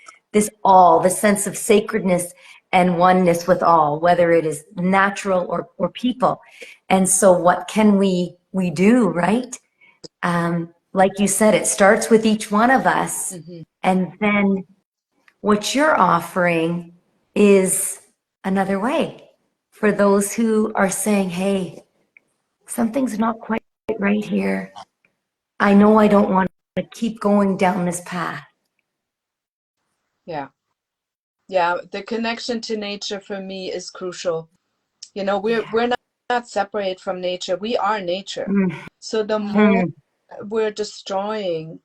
S1: all, the sense of sacredness and oneness with all, whether it is natural or people. And so what can we do, right? Like you said, it starts with each one of us.
S2: mhm.
S1: And then what you're offering is another way for those who are saying, hey, something's not quite right here. I know I don't want to keep going down this path.
S2: Yeah. Yeah, the connection to nature for me is crucial.
S1: Yeah.
S2: We're not separate from nature. We are nature.
S1: Mhm.
S2: So the more we're destroying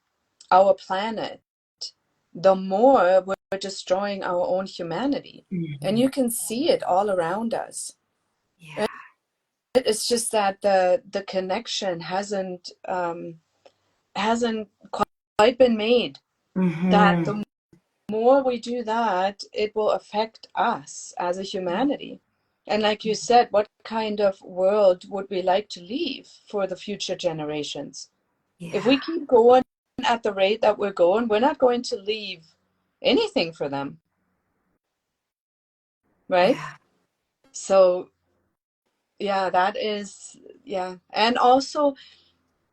S2: our planet, the more we're destroying our own humanity. And
S1: Mhm.
S2: you can see it all around us.
S1: Yeah.
S2: It's just that the connection hasn't quite been made. That
S1: Hmm.
S2: the more we do that, it will affect us as a humanity. And like you said, what kind of world would we like to leave for the future generations? If
S1: Yeah.
S2: we keep going at the rate that we're going, we're not going to leave anything for them, right?
S1: Yeah.
S2: So yeah, that is, yeah. And also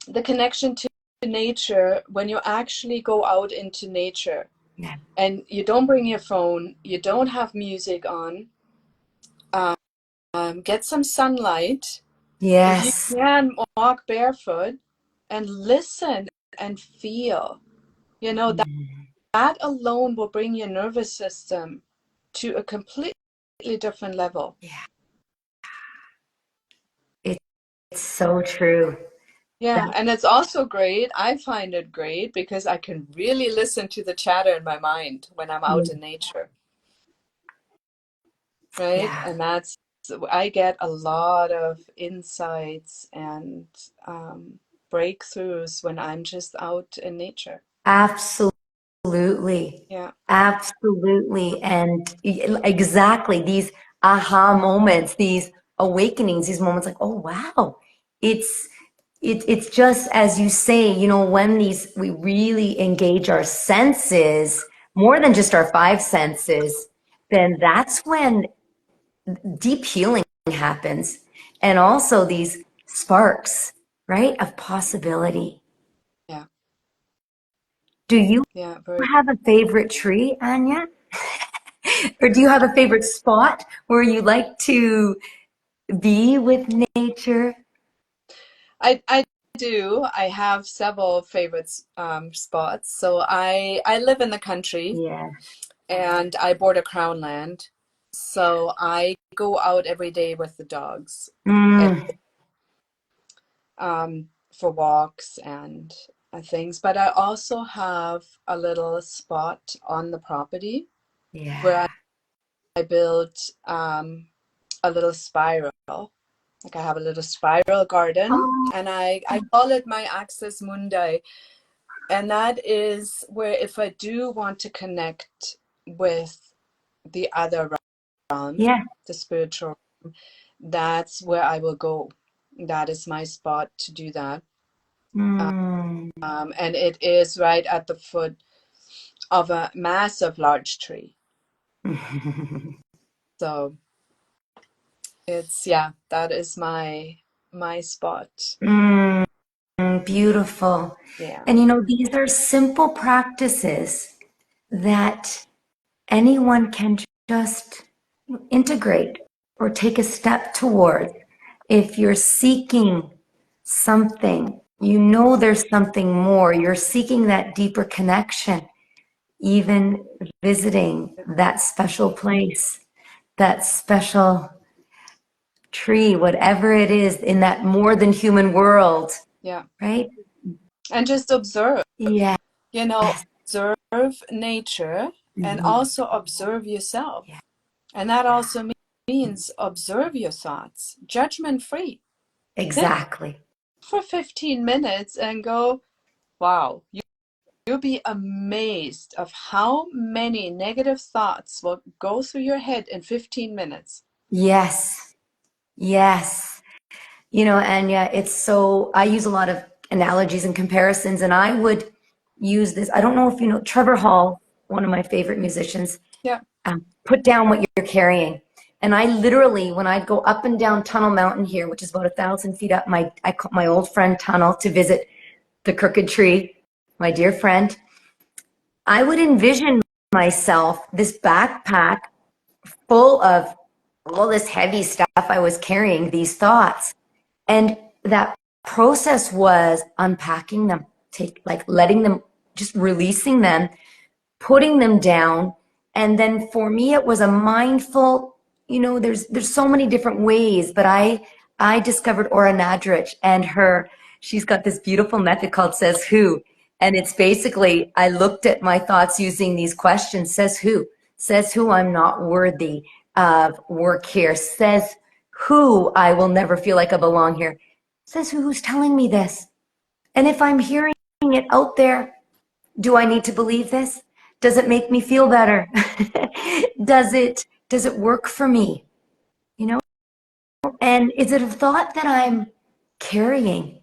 S2: the connection to nature, when you actually go out into nature
S1: Yeah.
S2: and you don't bring your phone, you don't have music on, get some sunlight. If you
S1: Yes.
S2: can, walk barefoot and listen and feel, you know,
S1: Mhm.
S2: that alone will bring your nervous system to a completely different level.
S1: Yeah. It's so true. That,
S2: Yeah, and it's also great. I find it great because I can really listen to the chatter in my mind when I'm out in nature, right?
S1: yeah.
S2: And that's, I get a lot of insights and um, breakthroughs when I'm just out in nature.
S1: Absolutely.
S2: Yeah,
S1: Absolutely. And exactly these aha moments, these awakenings, these moments like, oh, wow. It's, it's just as you say, when we really engage our senses, more than just our five senses, then that's when deep healing happens. And also these sparks, right, of possibility.
S2: yeah,
S1: Do you
S2: yeah, very.
S1: have a favorite tree, Anya? Or do you have a favorite spot where you like to be with nature?
S2: I do. I have several favorite spots. So I live in the country
S1: Yeah.
S2: and I border Crown land. So I go out every day with the dogs and,
S1: Mm,
S2: for walks and things. But I also have a little spot on the property where
S1: yeah.
S2: I built a little spiral. Like I have a little spiral garden
S1: Oh,
S2: and I call it my Access Mundi. And that is where if I do want to connect with the other realm,
S1: yeah.
S2: the spiritual, that's where I will go. That is my spot to do that.
S1: Mm.
S2: And it is right at the foot of a massive large tree. So it's, yeah, that is my spot.
S1: Mm, beautiful.
S2: Yeah.
S1: And these are simple practices that anyone can just integrate or take a step toward. If you're seeking something, there's something more. You're seeking that deeper connection, even visiting that special place, that special tree, whatever it is in that more than human world,
S2: Yeah.
S1: right?
S2: And just observe,
S1: Yes.
S2: you know, observe nature and
S1: Mhm.
S2: also observe yourself.
S1: Yeah,
S2: And that also means observe your thoughts, judgment free. Sit
S1: exactly.
S2: for 15 minutes and go, wow, you'll be amazed of how many negative thoughts will go through your head in 15 minutes.
S1: Yes. Yes. Anya, I use a lot of analogies and comparisons, and I would use this. I don't know if you know Trevor Hall, one of my favorite musicians,
S2: Yeah,
S1: put down what you're carrying. And I literally, when I'd go up and down Tunnel Mountain here, which is about 1,000 feet up, I call my old friend Tunnel to visit the Crooked Tree, my dear friend, I would envision myself, this backpack full of all this heavy stuff I was carrying, these thoughts. And that process was unpacking them, like letting them, just releasing them, putting them down. And then for me, it was a mindful, there's so many different ways, but I discovered Ora Nadrich and she's got this beautiful method called Says Who. And it's basically, I looked at my thoughts using these questions. Says who I'm not worthy of work here. Says who I will never feel like I belong here. Says who's telling me this. And if I'm hearing it out there, do I need to believe this? Does it make me feel better? Does it work for me? You know? And is it a thought that I'm carrying?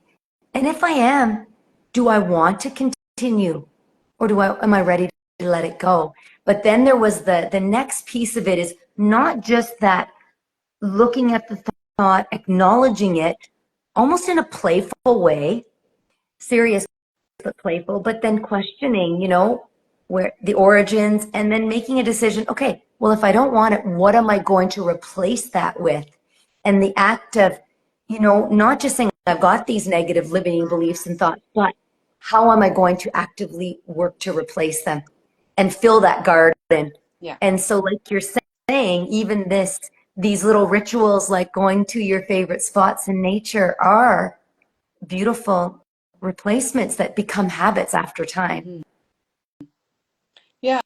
S1: And if I am, do I want to continue or am I ready to let it go. But then there was the next piece of it is not just that looking at the thought, acknowledging it almost in a playful way, serious but playful, but then questioning, where the origins and then making a decision. Okay, well, if I don't want it, what am I going to replace that with? And the act of, not just saying I've got these negative limiting beliefs and thoughts, but how am I going to actively work to replace them and fill that garden?
S2: Yeah.
S1: And so, like you're saying, even these little rituals like going to your favorite spots in nature are beautiful replacements that become habits after time.
S2: Mm-hmm. Yeah.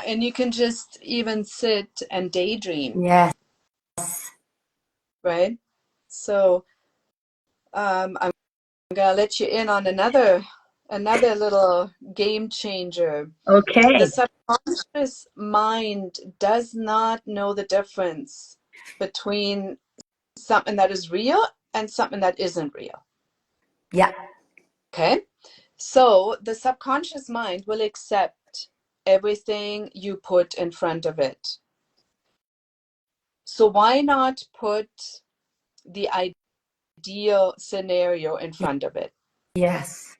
S2: And you can just even sit and daydream.
S1: Yes.
S2: Right? So I'm gonna let you in on another little game changer. The
S1: Okay.
S2: subconscious mind does not know the difference between something that is real and something that isn't real.
S1: Yeah.
S2: Okay? So the subconscious mind will accept everything you put in front of it. So why not put the ideal scenario in front of it?
S1: Yes.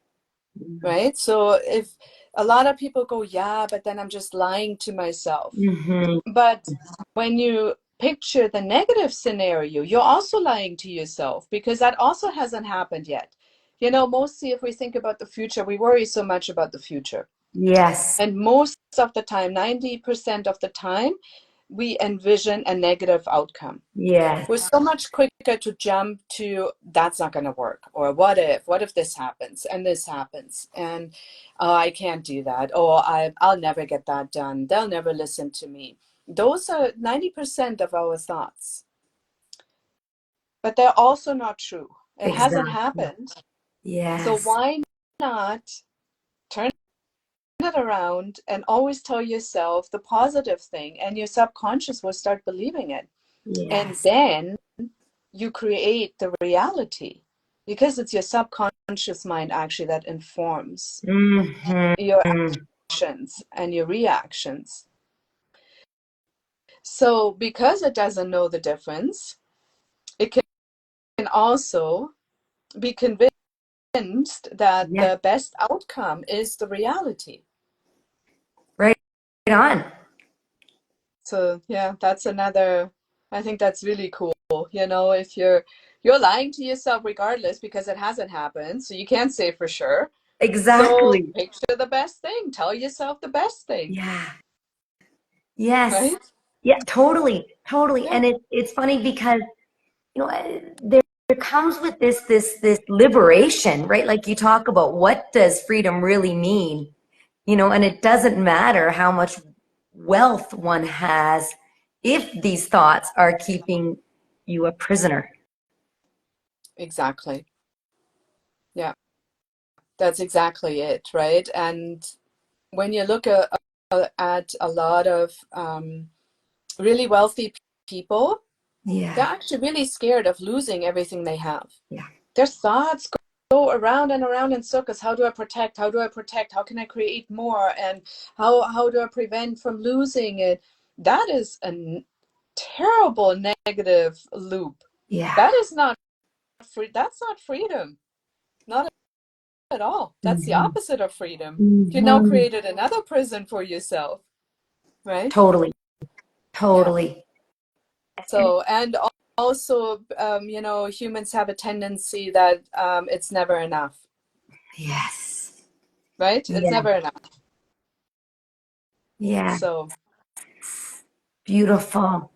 S2: Right? So if a lot of people go, yeah, but then I'm just lying to myself.
S1: Mm-hmm.
S2: But when you picture the negative scenario, you're also lying to yourself because that also hasn't happened yet. Mostly if we think about the future, we worry so much about the future.
S1: Yes.
S2: And most of the time, 90% of the time, we envision a negative outcome.
S1: Yes.
S2: We're so much quicker to jump to that's not going to work, or what if this happens and this happens, and I can't do that, or I'll never get that done, they'll never listen to me. Those are 90% of our thoughts, but they're also not true. It hasn't
S1: Exactly.
S2: happened. So
S1: Yes.
S2: why not turn it around and always tell yourself the positive thing, and your subconscious will start believing it. And
S1: Yes.
S2: then you create the reality because it's your subconscious mind actually that informs your
S1: Mm-hmm.
S2: actions and your reactions. So because it doesn't know the difference, it can also be convinced that
S1: Yeah.
S2: the best outcome is the reality.
S1: Right on.
S2: So yeah, that's another, I think that's really cool. If you're lying to yourself regardless because it hasn't happened, so you can't say for sure. So
S1: Exactly.
S2: picture the best thing. Tell yourself the best thing,
S1: Yeah. Yes.
S2: right?
S1: Yeah, totally. Totally.
S2: Yeah,
S1: And it's funny because, there comes with this liberation, right? Like you talk about what does freedom really mean? And it doesn't matter how much wealth one has if these thoughts are keeping you a prisoner.
S2: exactly. Yeah, that's exactly it, right? And when you look at a lot of really wealthy people, they're
S1: Yeah.
S2: actually really scared of losing everything they have.
S1: Yeah.
S2: Their thoughts go around and around in circles. How do I protect? How do I protect? How can I create more? And how do I prevent from losing it? That is a terrible negative loop.
S1: Yeah.
S2: That is not free. That's not freedom. Not at all. That's the
S1: Hmm.
S2: opposite of freedom. You now
S1: Hmm.
S2: created another prison for yourself, right?
S1: Totally.
S2: Yeah.
S1: Totally. And
S2: So, and also, humans have a tendency that it's never enough,
S1: yes.
S2: right? It's
S1: Yeah.
S2: never enough.
S1: Yeah.
S2: So,
S1: Beautiful.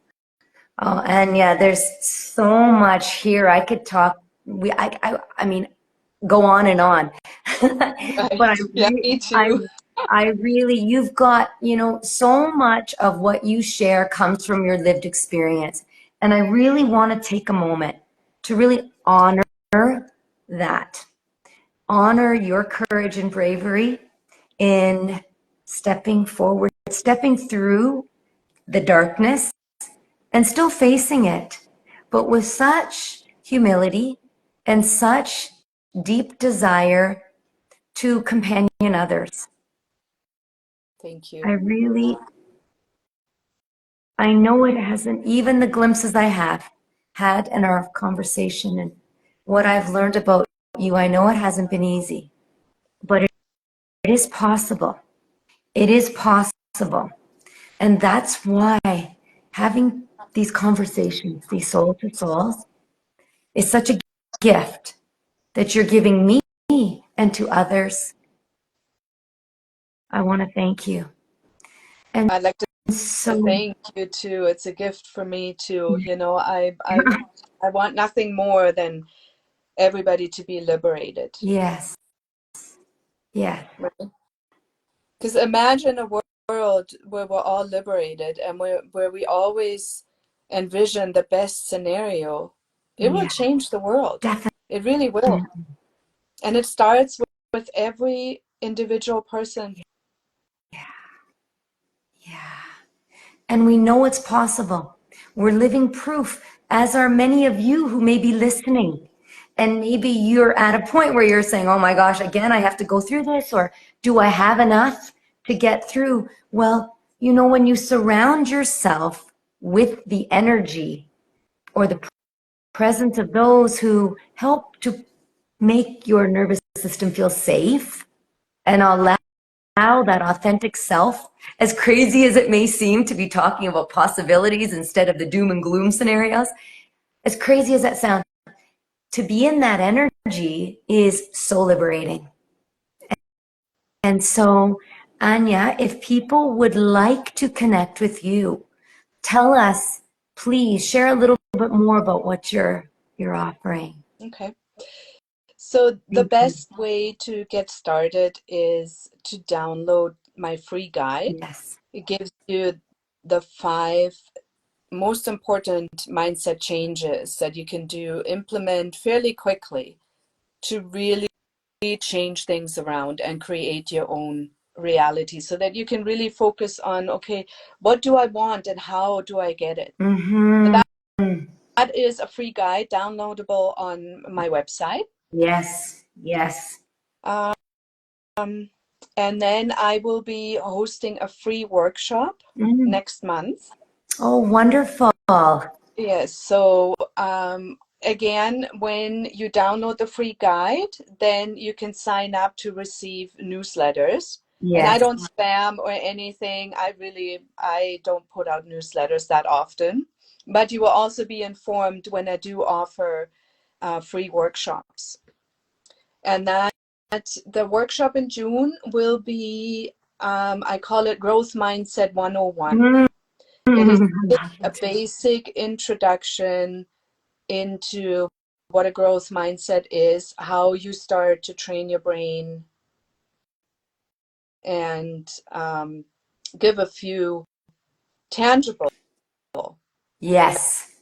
S1: Oh, and yeah, there's so much here. I could talk. I mean, go on and on. But
S2: right. Yeah, me
S1: I,
S2: too.
S1: I really, you've got, so much of what you share comes from your lived experience. And I really want to take a moment to really honor that, honor your courage and bravery in stepping forward, stepping through the darkness and still facing it, but with such humility and such deep desire to companion others.
S2: Thank
S1: I
S2: you.
S1: really, I know it hasn't, even the glimpses I have had in our conversation and what I've learned about you, I know it hasn't been easy, but it is possible. It is possible. And that's why having these conversations, these soul to souls, is such a gift that you're giving me and to others. I want to thank you. And
S2: I'd like to
S1: so,
S2: thank you too. It's a gift for me too. I want nothing more than everybody to be liberated.
S1: yes, yes,
S2: Right? Because imagine a world where we're all liberated and where we always envision the best scenario. It will
S1: yeah,
S2: change the world.
S1: definitely.
S2: It really will. And it starts with every individual person.
S1: Yeah, yeah. And we know it's possible. We're living proof, as are many of you who may be listening. And maybe you're at a point where you're saying, oh my gosh, again, I have to go through this, or do I have enough to get through? Well, you know, when you surround yourself with the energy or the presence of those who help to make your nervous system feel safe and allow that authentic self, as crazy as it may seem to be talking about possibilities instead of the doom and gloom scenarios, as crazy as that sounds, to be in that energy is so liberating. And so, Anya, if people would like to connect with you, tell us, please share a little bit more about what you're offering.
S2: Okay. So the
S1: Thank you.
S2: best way to get started is to download my free guide.
S1: Yes.
S2: It gives you the 5 most important mindset changes that you can implement fairly quickly to really change things around and create your own reality so that you can really focus on, okay, what do I want and how do I get it? So
S1: Mm-hmm.
S2: that is a free guide downloadable on my website.
S1: Yes. Yes.
S2: Um, and then I will be hosting a free workshop
S1: Mm.
S2: next month.
S1: Oh, wonderful.
S2: Yes, so again, when you download the free guide, then you can sign up to receive newsletters. And I
S1: Yes.
S2: don't spam or anything. I don't put out newsletters that often. But you will also be informed when I do offer free workshops. And that the workshop in June will be, I call it Growth Mindset 101.
S1: Mm.
S2: It is
S1: Love
S2: a
S1: it.
S2: basic introduction into what a growth mindset is, how you start to train your brain, and give a few tangible
S1: Yes.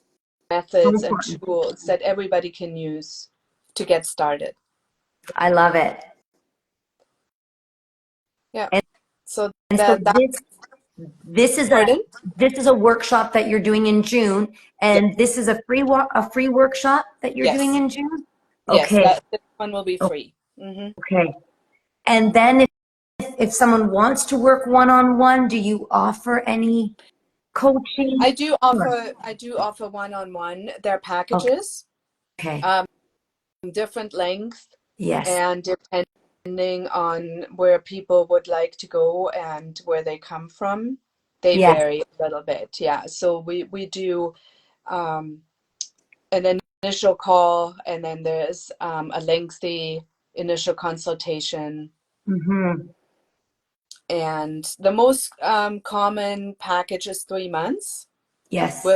S1: So
S2: methods and
S1: important.
S2: tools that everybody can use to get started.
S1: I love it.
S2: Yeah.
S1: And,
S2: So
S1: and so
S2: that
S1: this is
S2: pardon?
S1: a workshop that you're doing in June,
S2: Yeah.
S1: and this is a free workshop that you're doing
S2: Yes.
S1: in June.
S2: Yes.
S1: Okay.
S2: That this one will be free.
S1: Okay. And then if someone wants to work one-on-one, do you offer any coaching? Sure.
S2: I do offer one-on-one. Their
S1: Okay.
S2: packages,
S1: Okay.
S2: um, different length,
S1: Yes.
S2: and depending on where people would like to go and where they come from, they
S1: Yes.
S2: vary a little bit. Yeah. So we do um, an initial call, and then there's a lengthy initial consultation.
S1: Mm-hmm.
S2: And the most common package is 3 months, where
S1: Yes.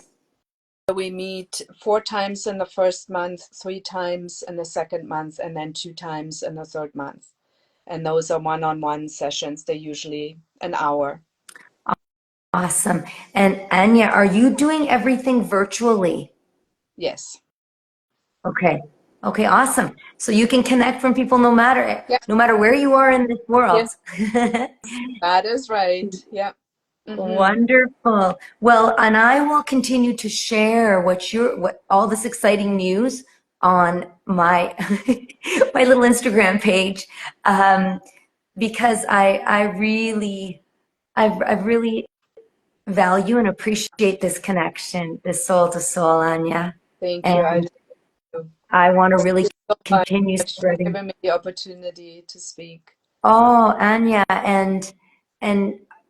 S2: we meet 4 times in the first month, 3 times in the second month, and then 2 times in the third month. And those are one-on-one sessions. They're usually an hour.
S1: Awesome. And Anya, are you doing everything virtually?
S2: Yes.
S1: Okay. Okay, awesome. So you can connect from people
S2: Yeah.
S1: no matter where you are in this world.
S2: Yes, that is right. Yep.
S1: Wonderful. Well, and I will continue to share what all this exciting news on my my little Instagram page, because I really I've really value and appreciate this connection, this soul to soul, Anya.
S2: Thank you. I
S1: And
S2: do.
S1: I want to
S2: Thank
S1: really
S2: you so
S1: continue
S2: much for
S1: spreading.
S2: giving me the opportunity to speak.
S1: Oh, Anya, and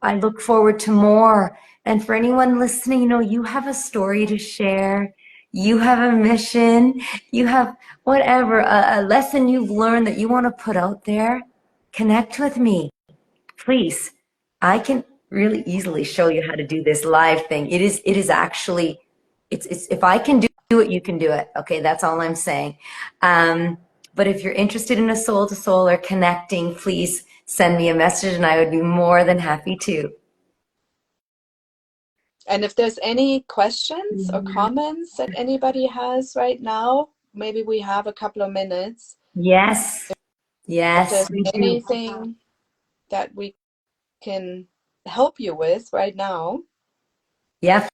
S1: I look forward to more. And for anyone listening, you have a story to share. You have a mission. You have whatever, a lesson you've learned that you want to put out there. Connect with me, please. I can really easily show you how to do this live thing. It is actually, it's if I can do it, you can do it. Okay, that's all I'm saying. But if you're interested in a soul to soul or connecting, please send me a message and I would be more than happy to.
S2: And if there's any questions or comments that anybody has right now, maybe we have a couple of minutes.
S1: Yes,
S2: If
S1: yes,
S2: there's
S1: we do.
S2: anything that we can help you with right now,
S1: Yeah,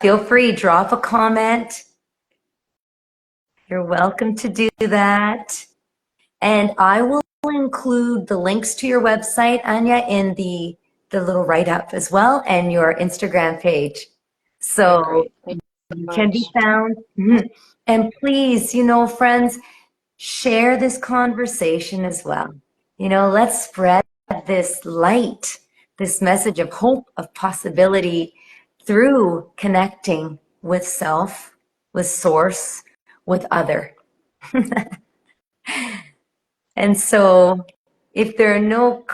S1: feel free, drop a comment. You're welcome to do that. And I will include the links to your website, Anya, in the little write-up as well, and your Instagram page.
S2: okay,
S1: So
S2: great. Thank you
S1: you
S2: so
S1: can be
S2: much.
S1: found. Mhm. And please, friends, share this conversation as well. Let's spread this light, this message of hope, of possibility through connecting with self, with source, with other. And so if there are no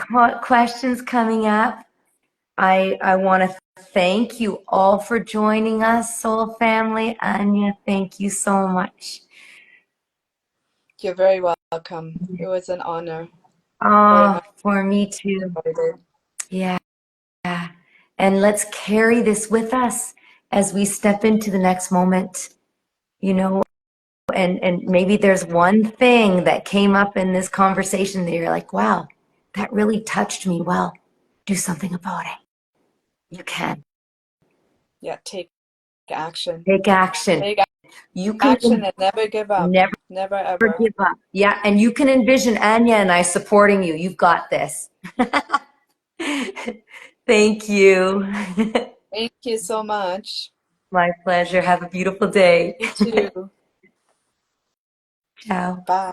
S1: questions coming up, I want to thank you all for joining us, Soul Family. Anya, thank you so much.
S2: You're very welcome. It was an honor. Very
S1: Oh,
S2: much
S1: for me too.
S2: enjoyed it.
S1: Yeah. And let's carry this with us as we step into the next moment, you know, and maybe there's one thing that came up in this conversation that you're like, wow, that really touched me. Well, do something about it. You can.
S2: Yeah, take action.
S1: Take action.
S2: Take
S1: You can
S2: action and never give up.
S1: never
S2: Never ever.
S1: give up. Yeah, and you can envision Anya and I supporting you. You've got this. Thank you.
S2: Thank you so much.
S1: My pleasure. Have a beautiful day.
S2: You too.
S1: Ciao.
S2: Bye.